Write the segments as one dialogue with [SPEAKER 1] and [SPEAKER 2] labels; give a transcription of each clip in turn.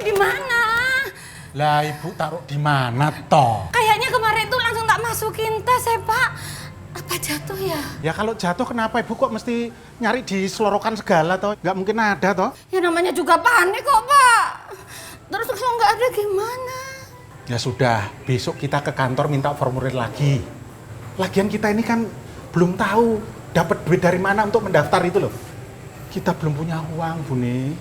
[SPEAKER 1] di mana?
[SPEAKER 2] Lah ibu taruh di mana toh?
[SPEAKER 1] Kayaknya kemarin tuh langsung tak masukin tas ya Pak. Apa jatuh ya?
[SPEAKER 2] Ya kalau jatuh kenapa ibu kok mesti nyari di selorokan segala toh? Nggak mungkin ada toh?
[SPEAKER 1] Ya namanya juga panik kok Pak. Terus kalau nggak ada gimana?
[SPEAKER 2] Ya sudah, besok kita ke kantor minta formulir lagi. Lagian kita ini kan belum tahu dapat duit dari mana untuk mendaftar itu loh. Kita belum punya uang, Bune.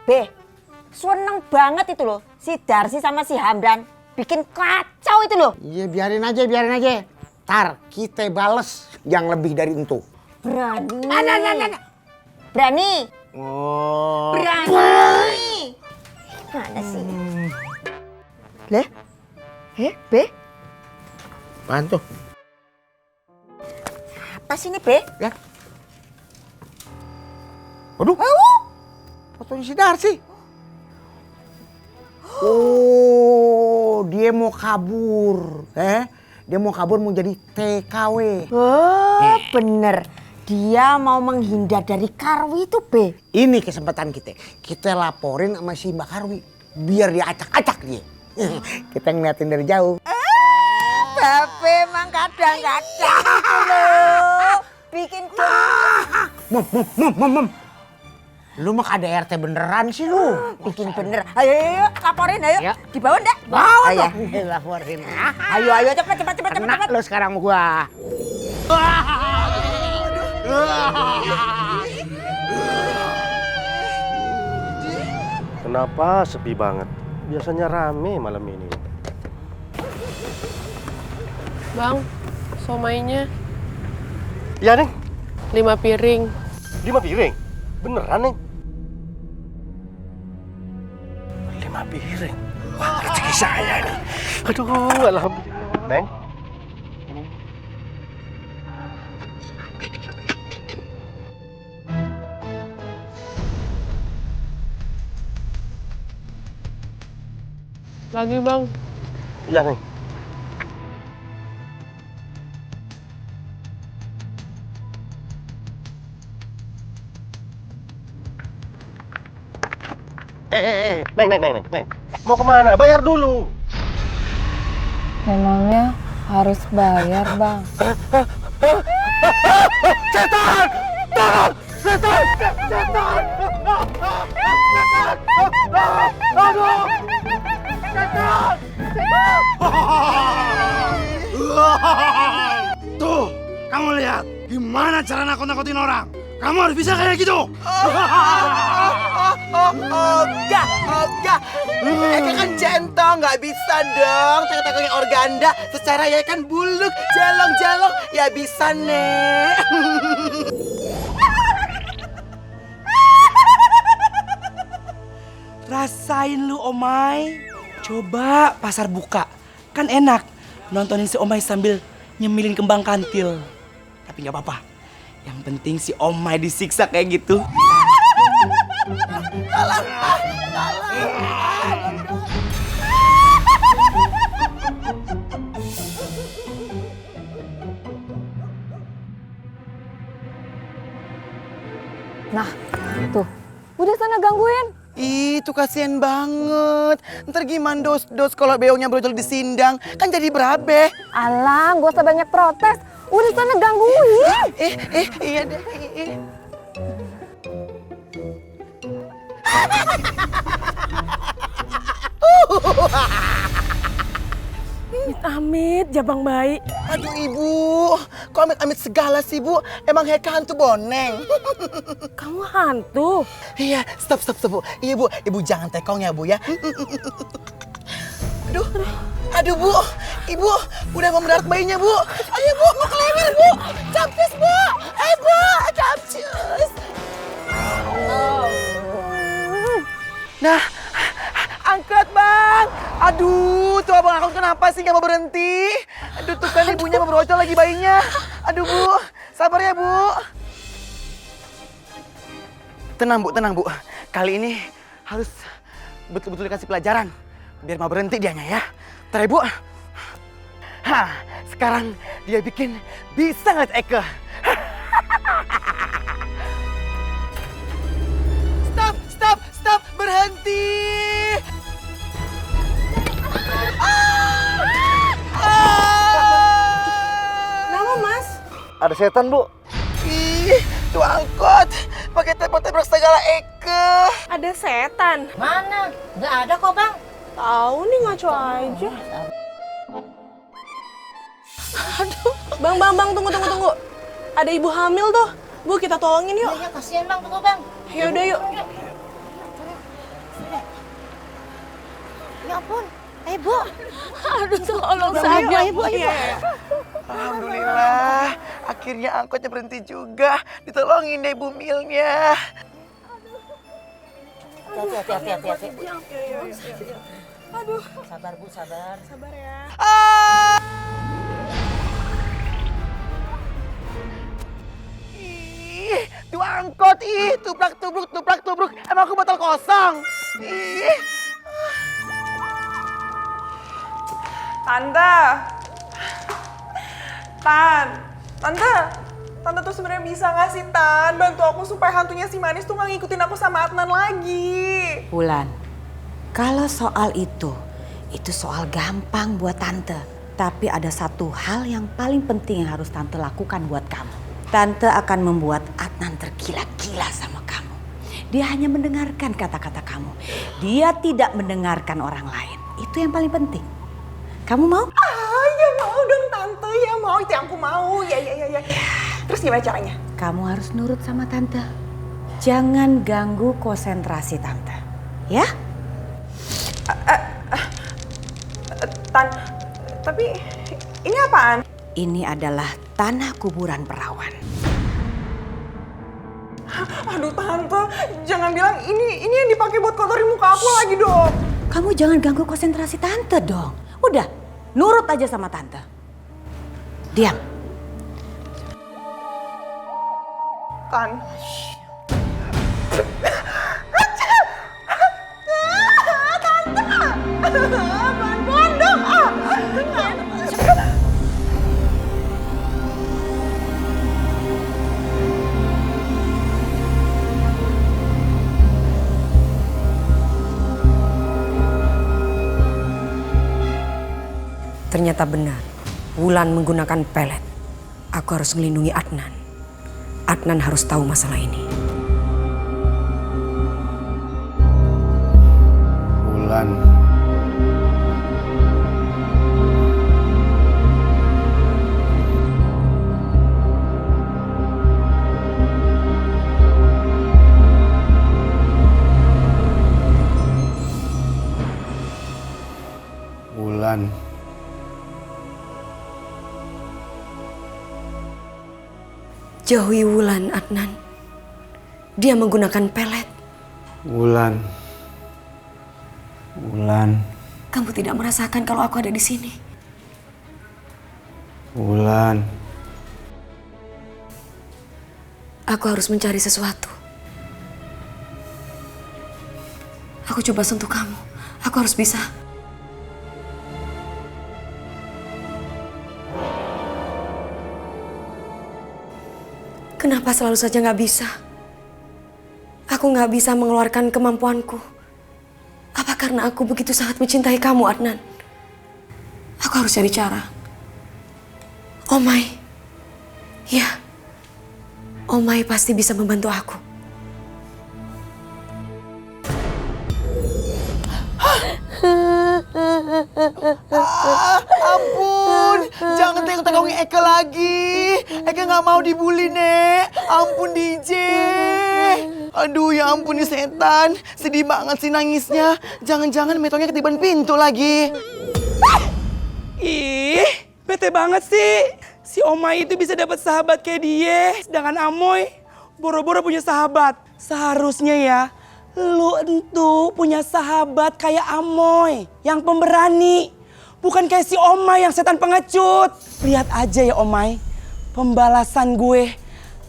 [SPEAKER 3] Be, seneng banget itu loh. Si Darsi sama si Hamdan bikin kacau itu loh.
[SPEAKER 4] Iya biarin aja. Tar kita bales yang lebih dari itu.
[SPEAKER 3] Berani. Berani.
[SPEAKER 4] Oh.
[SPEAKER 3] Berani. Mana sih? Leh? Be?
[SPEAKER 4] Apaan tuh?
[SPEAKER 3] Apa sih ini, Be?
[SPEAKER 4] Ya. Waduh. Fotonya si Darsi. Oh, dia mau kabur. Dia mau kabur mau jadi TKW.
[SPEAKER 3] Oh, bener. Dia mau menghindar dari Karwi itu, Be.
[SPEAKER 4] Ini kesempatan kita. Kita laporin sama si Mbak Karwi. Biar dia acak-acak dia. Kita ngeliatin dari jauh.
[SPEAKER 3] Babe emang kadang-kadang gitu loh. Bikin
[SPEAKER 4] Mom. Lu mah KDRT beneran sih lu.
[SPEAKER 3] bikin bener. Ayo, laporin ayo.
[SPEAKER 4] Ya.
[SPEAKER 3] Dibawa enggak?
[SPEAKER 4] Bawa
[SPEAKER 3] Ayo.
[SPEAKER 4] tuh. Laporin.
[SPEAKER 3] Ayo, cepet.
[SPEAKER 4] Kena lu sekarang sama gua.
[SPEAKER 5] Kenapa sepi banget? Biasanya rame malam ini.
[SPEAKER 6] Bang, somainya
[SPEAKER 5] Iya, Neng.
[SPEAKER 6] 5 piring.
[SPEAKER 5] 5 piring? Beneran, Neng? 5 piring? Wah, rezeki saya nih. Aduh, alhamdulillah. Neng?
[SPEAKER 6] Lagi bang,
[SPEAKER 5] Iya, Neng. Neng. Mau kemana? Bayar dulu.
[SPEAKER 6] memangnya harus bayar bang?
[SPEAKER 5] Setan! Tolong! Setan! Setan! Aduh! Setan!
[SPEAKER 7] Tuh, kamu lihat gimana cara nakut-nakutin orang. Kamu harus bisa kayak gitu.
[SPEAKER 8] Enggak. Eka kan centong, nggak bisa dong. Tengah-tengahnya organda, secara ya kan buluk, jalong, ya bisa nek. Rasain lu Omai. Coba pasar buka, kan enak. Nontonin si Omai sambil nyemilin kembang kantil. Tapi nggak apa-apa. Yang penting si Omai disiksa kayak gitu.
[SPEAKER 3] Nah, tuh. Udah sana gangguin.
[SPEAKER 8] Itu kasihan banget. Ntar gimana dos kalau beongnya brojol disindang, kan jadi berabe.
[SPEAKER 3] Alah, gak usah banyak protes. Udah sana gangguin.
[SPEAKER 8] Iya deh.
[SPEAKER 6] Amit, jabang baik.
[SPEAKER 8] Aduh ibu, kok amit-amit segala sih bu? Emang Heka hantu boneng?
[SPEAKER 6] Kamu hantu?
[SPEAKER 8] Iya, stop bu. Iya bu, ibu jangan tekong ya bu ya. Aduh bu, ibu udah mau mendarat bayinya bu. Ayo bu, mau kelewer bu. Capcus bu, bu, capcus. Nah, angkat bang. Aduh, tuh abang aku kenapa sih nggak mau berhenti? Aduh, tuh kan ibunya mau berocol lagi bayinya. Aduh bu, sabar ya bu. Tenang bu. Kali ini harus betul-betul dikasih pelajaran. Biar mau berhenti dianya ya. Ntar ya bu. Hah, sekarang dia bikin bisa ngeliat Eke. Stop, berhenti.
[SPEAKER 6] Kenapa, Mas?
[SPEAKER 5] Ada setan, Bu.
[SPEAKER 8] Ih, tuh angkot pakai tembak-tembak segala Eke.
[SPEAKER 6] Ada setan.
[SPEAKER 3] Mana? Nggak ada kok, Bang.
[SPEAKER 6] Tahu nih, ngaco aja. Aduh. Bang, tunggu. Ada ibu hamil tuh. Bu, kita tolongin yuk.
[SPEAKER 3] Ya, kasihan Bang, tunggu Bang.
[SPEAKER 6] Yaudah yuk.
[SPEAKER 3] Ya ampun. Bu.
[SPEAKER 6] Aduh, tolong
[SPEAKER 3] Ayo,
[SPEAKER 6] saya.
[SPEAKER 3] ayo, Bu, ayo, Bu.
[SPEAKER 6] Iya.
[SPEAKER 8] Alhamdulillah, akhirnya angkotnya berhenti juga. Ditolongin deh Bu Milnya.
[SPEAKER 3] Hati-hati.
[SPEAKER 6] Aduh.
[SPEAKER 3] Sabar, Bu, sabar.
[SPEAKER 6] Sabar ya.
[SPEAKER 8] Ih, tuh angkot, tuplak-tubruk. Emang aku botol kosong. Ih.
[SPEAKER 9] Tante tuh sebenarnya bisa nggak sih Tan bantu aku supaya hantunya si Manis tuh nggak ngikutin aku sama Adnan lagi.
[SPEAKER 3] Wulan, kalau soal itu soal gampang buat Tante. Tapi ada satu hal yang paling penting yang harus Tante lakukan buat kamu. Tante akan membuat Adnan tergila-gila sama kamu. Dia hanya mendengarkan kata-kata kamu. Dia tidak mendengarkan orang lain. Itu yang paling penting. Kamu mau?
[SPEAKER 9] Ya mau dong Tante, ya mau, itu yang aku mau. Ya. Terus gimana caranya?
[SPEAKER 3] Kamu harus nurut sama Tante. Jangan ganggu konsentrasi Tante. Ya?
[SPEAKER 9] Tan, tapi ini apaan?
[SPEAKER 3] Ini adalah tanah kuburan perawan.
[SPEAKER 9] Aduh Tante, jangan bilang ini yang dipakai buat kotorin muka aku lagi dong.
[SPEAKER 3] Kamu jangan ganggu konsentrasi Tante dong. Udah, nurut aja sama Tante. Diam.
[SPEAKER 9] Tan.
[SPEAKER 6] Ternyata benar, Wulan menggunakan pelet. Aku harus melindungi Adnan. Adnan harus tahu masalah ini.
[SPEAKER 7] Wulan. Wulan.
[SPEAKER 6] Jauhi Wulan, Adnan. Dia menggunakan pelet.
[SPEAKER 7] Wulan.
[SPEAKER 6] Kamu tidak merasakan kalau aku ada di sini.
[SPEAKER 7] Wulan.
[SPEAKER 6] Aku harus mencari sesuatu. Aku coba sentuh kamu. Aku harus bisa. Kenapa selalu saja nggak bisa? Aku nggak bisa mengeluarkan kemampuanku. Apa karena aku begitu sangat mencintai kamu, Adnan? Aku harus cari cara. Omai. Ya. Omai pasti bisa membantu aku.
[SPEAKER 8] Ampun, jangan tengok-tengoknya Eke lagi. Eke nggak mau dibully, Nek. Ampun, DJ. Aduh, ya ampun nih setan. Sedih banget sih nangisnya. Jangan-jangan metongnya ketiban pintu lagi. Ih, bete banget sih. Si Omai itu bisa dapat sahabat kayak dia. Sedangkan Amoy boro-boro punya sahabat. Seharusnya ya, lu entu punya sahabat kayak Amoy yang pemberani. Bukan kayak si Omai yang setan pengecut. Lihat aja ya Omai, pembalasan gue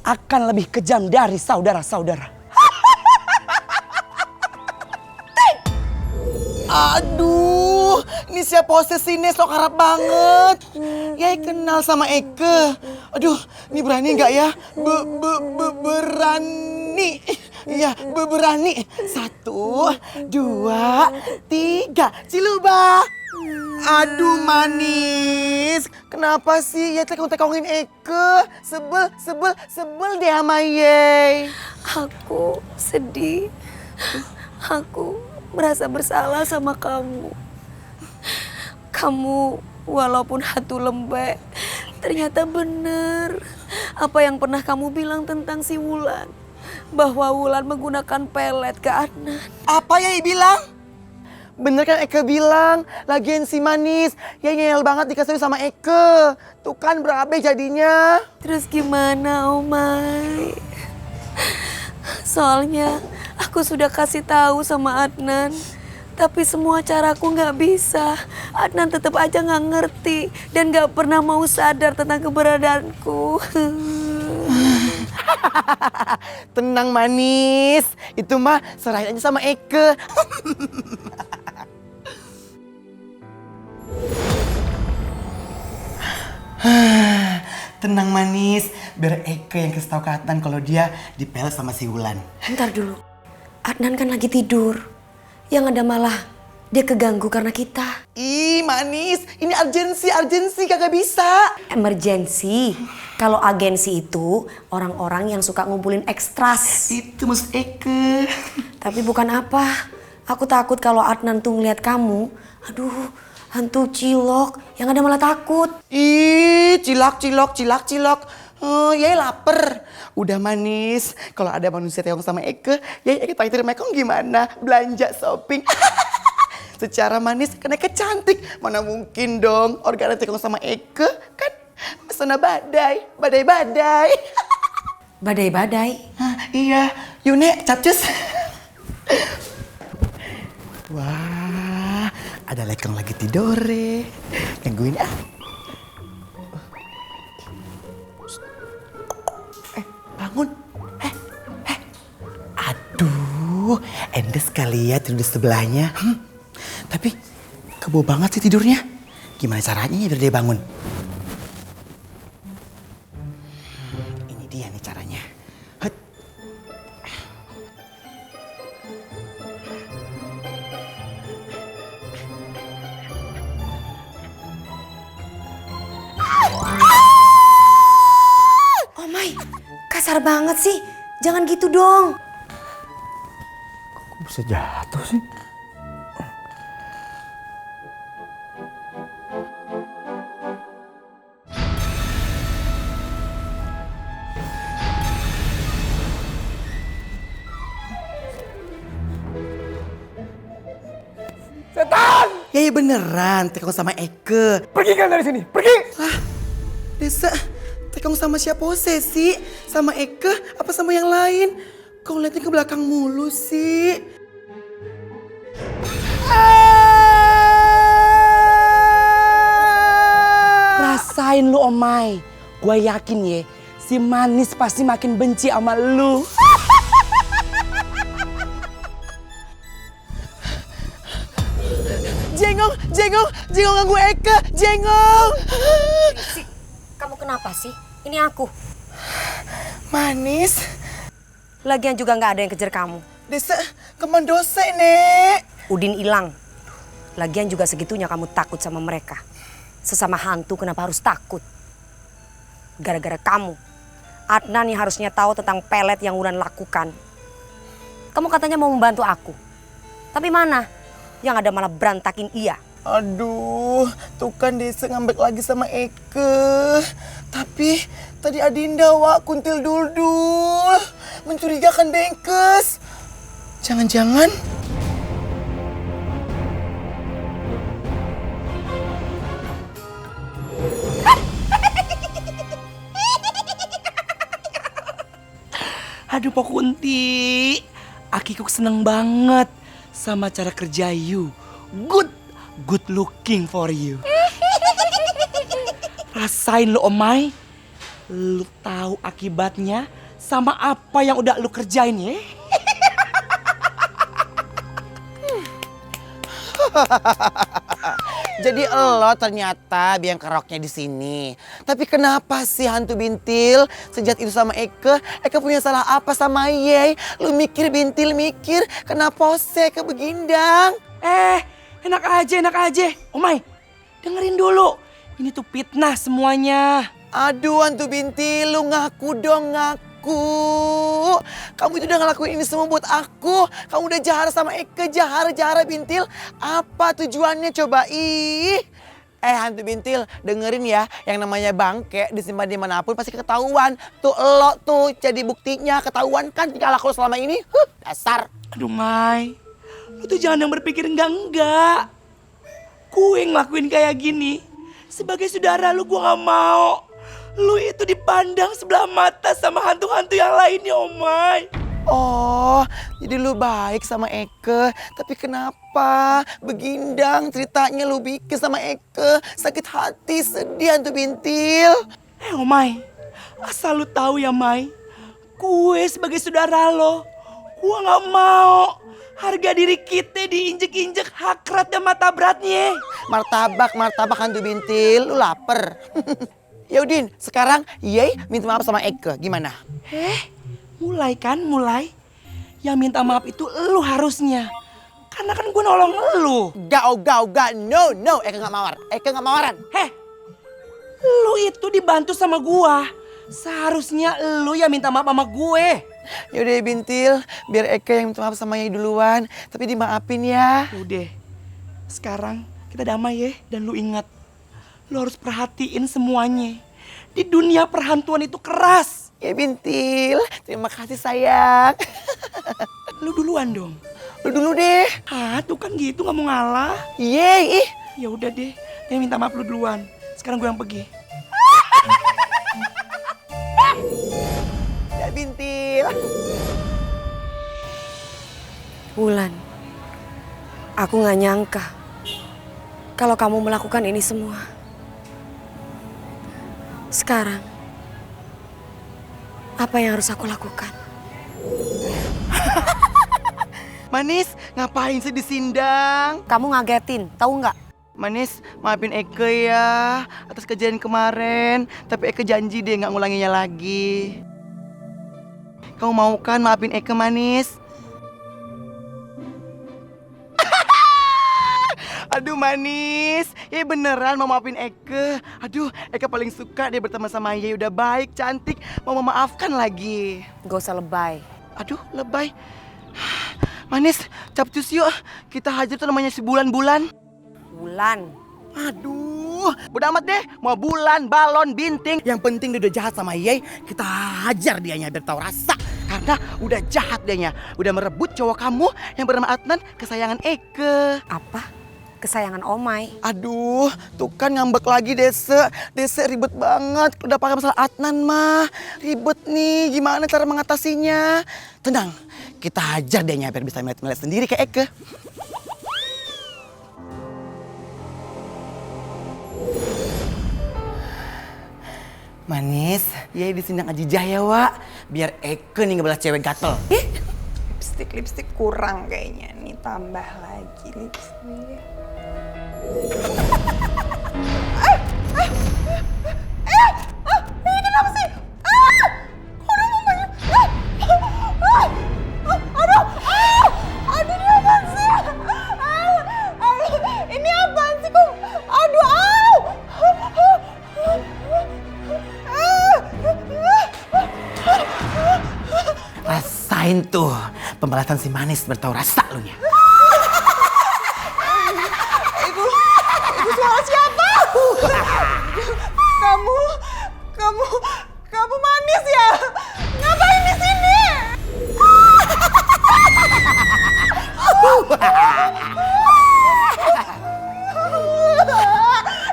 [SPEAKER 8] akan lebih kejam dari saudara-saudara. Aduh, Aduh, ini siapa posesinya sok harap banget. Ya kenal sama Eke. Aduh, ini berani nggak ya? Berani. Iya, berani. 1, 2, 3, Ciluba. Aduh manis, kenapa sih ya tekong-tekongin Eke? Sebel deh sama Ye.
[SPEAKER 6] Aku sedih. Aku merasa bersalah sama kamu. Kamu walaupun hantu lembek, ternyata bener apa yang pernah kamu bilang tentang si Wulan. Bahwa Wulan menggunakan pelet ke Adnan.
[SPEAKER 8] Apa Yai bilang? Bener kan Eke bilang, lagian si manis, ya ngeyel banget dikasih sama Eke. Tuh kan berabe jadinya.
[SPEAKER 6] Terus gimana Omai? Soalnya aku sudah kasih tahu sama Adnan. Tapi semua caraku nggak bisa. Adnan tetap aja nggak ngerti dan nggak pernah mau sadar tentang keberadaanku.
[SPEAKER 8] Tenang manis, itu mah serahin aja sama Eke. Tenang manis, biar Eke yang kasih tau ke Adnan kalau dia dipel sama si Wulan.
[SPEAKER 6] Ntar dulu, Adnan kan lagi tidur. Yang ada malah dia keganggu karena kita.
[SPEAKER 8] Ih manis, ini urgensi kagak bisa.
[SPEAKER 6] Emergency. Kalau agensi itu orang-orang yang suka ngumpulin ekstras.
[SPEAKER 8] Itu maksud Eke.
[SPEAKER 6] Tapi bukan apa. Aku takut kalau Adnan tuh ngeliat kamu. Aduh, hantu cilok yang ada malah takut.
[SPEAKER 8] Ih, cilok. Yai lapar. Udah manis. Kalau ada manusia teong sama Eke, Yai traktir Mekong gimana? Belanja shopping. Secara manis kan Eke cantik. Mana mungkin dong organ teong sama Eke kan pesona badai.
[SPEAKER 6] Badai-badai.
[SPEAKER 8] Iya, Yune capcus. Wah, ada lekong lagi tidur deh. Gangguin ah. Bangun. Aduh, endes kali ya tidur di sebelahnya. Tapi kebo banget sih tidurnya. Gimana caranya ya biar dia bangun? Ini dia nih caranya. Hut.
[SPEAKER 6] Oh my, kasar banget sih. Jangan gitu dong.
[SPEAKER 2] Kok bisa jatuh sih?
[SPEAKER 8] Ya beneran, Tekong sama Eke.
[SPEAKER 5] Pergi kan dari sini, pergi!
[SPEAKER 8] Lah, Desa, Tekong sama siapa sih? Sama Eke apa sama yang lain? Kok ngeliatnya ke belakang mulu sih? Rasain lu Omai. Gua yakin ya, si manis pasti makin benci sama lu. Jengong ganggu Eke, jengong.
[SPEAKER 6] Kamu kenapa sih? Ini aku.
[SPEAKER 8] Manis.
[SPEAKER 6] Lagian juga nggak ada yang kejar kamu.
[SPEAKER 8] Desa, keman dosa nek.
[SPEAKER 6] Udin hilang. Lagian juga segitunya kamu takut sama mereka. Sesama hantu kenapa harus takut? Gara-gara kamu. Adnan yang harusnya tahu tentang pelet yang Wulan lakukan. Kamu katanya mau membantu aku. Tapi mana? Yang ada malah berantakin ia.
[SPEAKER 8] Aduh, tuh kan Desa ngambek lagi sama Eke. Tapi tadi Adinda wak kuntil dul-dul. Mencurigakan bengkes. Jangan-jangan... Aduh Pak Kunti, Akiku seneng banget sama cara kerja you. Good looking for you. Rasain lu Omai, lu tahu akibatnya sama apa yang udah lu kerjain ya.
[SPEAKER 4] Jadi lo ternyata biang keroknya di sini. Tapi kenapa sih hantu Bintil sejak itu sama Eke? Eke punya salah apa sama Yey? Lu mikir Bintil mikir, kenapa Eke begindang?
[SPEAKER 8] Enak aja. Omai, dengerin dulu. Ini tuh fitnah semuanya.
[SPEAKER 4] Aduh hantu Bintil, lu ngaku dong ngaku. Kamu itu udah ngelakuin ini semua buat aku. Kamu udah jahara sama Eke, jahara Bintil. Apa tujuannya coba ih? Hantu Bintil, dengerin ya, yang namanya bangke disimpan dimanapun pasti ketahuan. Tuh lo tuh jadi buktinya, ketahuan kan tinggal aku selama ini. Dasar.
[SPEAKER 8] Aduh Mai, lu tuh jangan yang berpikir enggak. Gue ngelakuin kayak gini, sebagai saudara lu gue gak mau. Lu itu dipandang sebelah mata sama hantu-hantu yang lainnya, Omai.
[SPEAKER 4] Oh, jadi lu baik sama Eke. Tapi kenapa begindang ceritanya lu bikin sama Eke? Sakit hati, sedih hantu Bintil.
[SPEAKER 8] Omai, asal lu tahu ya, Mai. Gue sebagai saudara lo, gue gak mau harga diri kita diinjek-injek hakrat dan mata beratnya.
[SPEAKER 4] Martabak hantu Bintil, lu lapar. Yaudin, sekarang Yey minta maaf sama Eke, gimana?
[SPEAKER 8] Mulai. Yang minta maaf itu lu harusnya. Karena kan gue nolong lu.
[SPEAKER 4] Gak, no, Eke gak mawaran.
[SPEAKER 8] Lu itu dibantu sama gua. Seharusnya lu yang minta maaf sama gue.
[SPEAKER 4] Yaudah Bintil, biar Eke yang minta maaf sama Yey duluan. Tapi dimaafin ya.
[SPEAKER 8] Udah, sekarang kita damai ya. Dan lu ingat, lu harus perhatiin semuanya. Di dunia perhantuan itu keras.
[SPEAKER 4] Ya Bintil, terima kasih sayang.
[SPEAKER 8] Lu duluan dong.
[SPEAKER 4] Lu dulu deh.
[SPEAKER 8] Tuh kan gitu, gak mau ngalah.
[SPEAKER 4] Yeay.
[SPEAKER 8] Ya udah deh, dia minta maaf lu duluan. Sekarang gue yang pergi.
[SPEAKER 4] Ya Bintil.
[SPEAKER 6] Wulan, aku gak nyangka kalau kamu melakukan ini semua. Sekarang, apa yang harus aku lakukan?
[SPEAKER 4] Manis, ngapain sih disindang?
[SPEAKER 6] Kamu ngagetin, tahu nggak?
[SPEAKER 4] Manis, maafin Eke ya atas kejadian kemarin. Tapi Eke janji deh nggak ngulanginya lagi. Kamu mau kan maafin Eke, Manis? Aduh Manis, ya beneran mau maafin Eke. Aduh, Eke paling suka dia berteman sama Ye, udah baik, cantik, mau memaafkan lagi.
[SPEAKER 6] Gak usah lebay.
[SPEAKER 4] Aduh, lebay. Manis, capcus yuk. Kita hajar tuh namanya si Bulan-Bulan.
[SPEAKER 6] Wulan.
[SPEAKER 4] Aduh, bodo amat deh. Mau bulan, balon, binting. Yang penting dia udah jahat sama Ye, kita hajar dianya biar tahu rasa. Karena udah jahat dianya. Udah merebut cowok kamu yang bernama Adnan, kesayangan Eke.
[SPEAKER 6] Apa? Kesayangan Omai.
[SPEAKER 4] Aduh, tuh kan ngambek lagi Dese. Dese ribet banget. Udah pakai masalah Adnan mah. Ribet nih, gimana cara mengatasinya? Tenang, kita hajar dianya biar bisa melihat sendiri kayak Eke. Manis, ya disindang aja jaya, Wak. Biar Eke nih ngebelah cewek gatel.
[SPEAKER 9] Lipstick kurang kayaknya nih, tambah lagi lipstick. Ini kenapa sih? Aduh, ini apaan sih? Ini apaan sih kok? Aduh,
[SPEAKER 4] Rasain tuh pembalasan si Manis bertahu rasa lu nya.
[SPEAKER 9] Itu suara siapa? Kamu Manis ya? Ngapain di sini?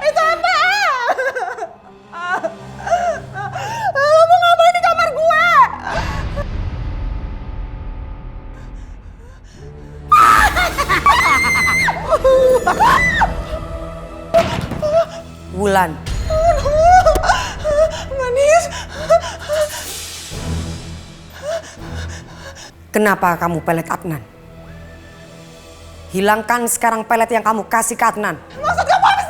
[SPEAKER 9] Itu apa? Lo mau ngapain di kamar gue?
[SPEAKER 6] Wulan.
[SPEAKER 9] Manis.
[SPEAKER 6] Kenapa kamu pelet Adnan? Hilangkan sekarang pelet yang kamu kasih ke Adnan.
[SPEAKER 9] Maksud kamu apa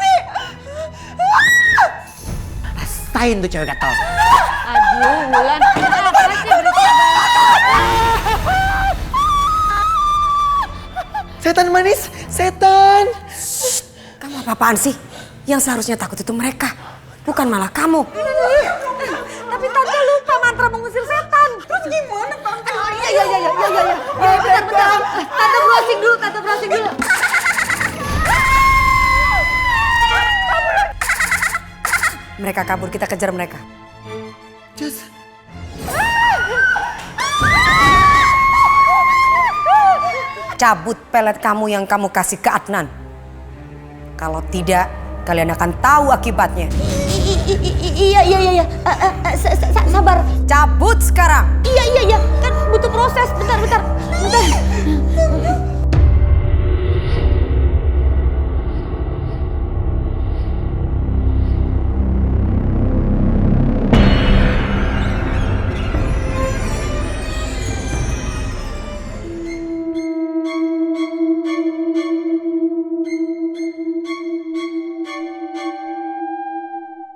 [SPEAKER 4] rasain tuh cewek gatel.
[SPEAKER 1] Aduh, Wulan, apa sih bersabar?
[SPEAKER 4] Setan manis, setan.
[SPEAKER 6] Kamu apa-apaan sih? Yang seharusnya takut itu mereka, bukan malah kamu.
[SPEAKER 3] Tapi Tante lupa mantra mengusir setan.
[SPEAKER 9] Terus gimana Tante?
[SPEAKER 3] Iya. Bentar. Tante browsing dulu.
[SPEAKER 6] Mereka kabur, kita kejar mereka.
[SPEAKER 4] Just.
[SPEAKER 6] Cabut pelet kamu yang kamu kasih ke Adnan. Kalau tidak, kalian akan tahu akibatnya.
[SPEAKER 3] Iya. Sabar.
[SPEAKER 6] Cabut sekarang.
[SPEAKER 3] Iya. Kan butuh proses. Bentar.